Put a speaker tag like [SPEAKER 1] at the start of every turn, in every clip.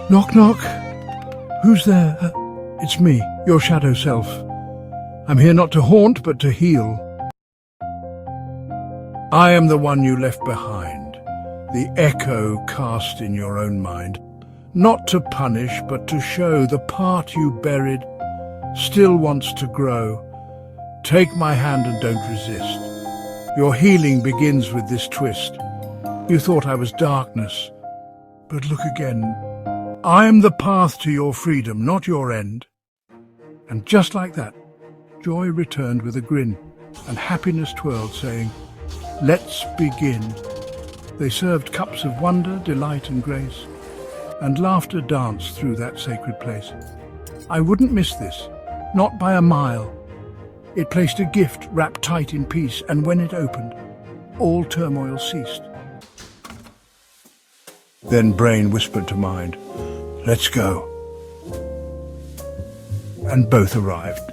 [SPEAKER 1] Knock, knock. Who's there? It's me, your shadow self. I'm here not to haunt, but to heal. I am the one you left behind, the echo cast in your own mind. Not to punish, but to show the part you buried still wants to grow. Take my hand and don't resist. Your healing begins with this twist. You thought I was darkness, but look again. I am the path to your freedom, not your end. And just like that, joy returned with a grin, and happiness twirled, saying, "Let's begin." They served cups of wonder, delight and grace, and laughter danced through that sacred place. I wouldn't miss this, not by a mile. It placed a gift wrapped tight in peace, and when it opened, all turmoil ceased. Then brain whispered to mind, "Let's go." And both arrived,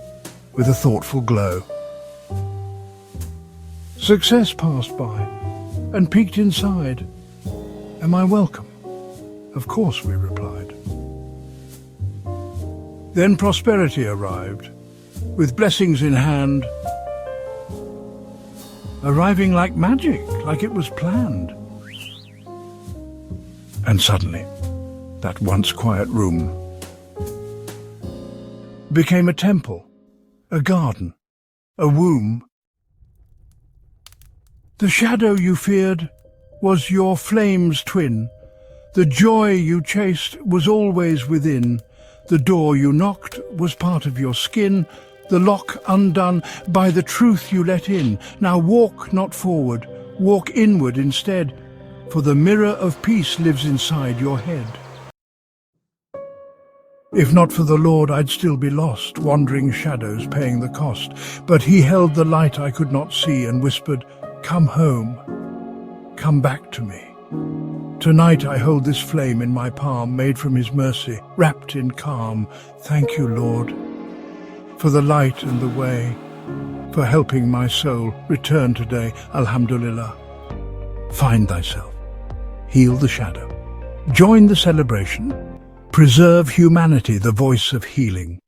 [SPEAKER 1] with a thoughtful glow. Success passed by, and peeked inside. "Am I welcome?" "Of course," we replied. Then prosperity arrived, with blessings in hand, arriving like magic, like it was planned. And suddenly, that once quiet room became a temple, a garden, a womb. The shadow you feared was your flame's twin. The joy you chased was always within. The door you knocked was part of your skin, the lock undone by the truth you let in. Now walk not forward, walk inward instead, for the mirror of peace lives inside your head. If not for the Lord, I'd still be lost, wandering shadows paying the cost. But he held the light I could not see and whispered, "Come home, come back to me." Tonight I hold this flame in my palm, made from his mercy, wrapped in calm. Thank you, Lord, for the light and the way, for helping my soul return today. Alhamdulillah. Find thyself, heal the shadow, join the celebration, preserve humanity, the voice of healing.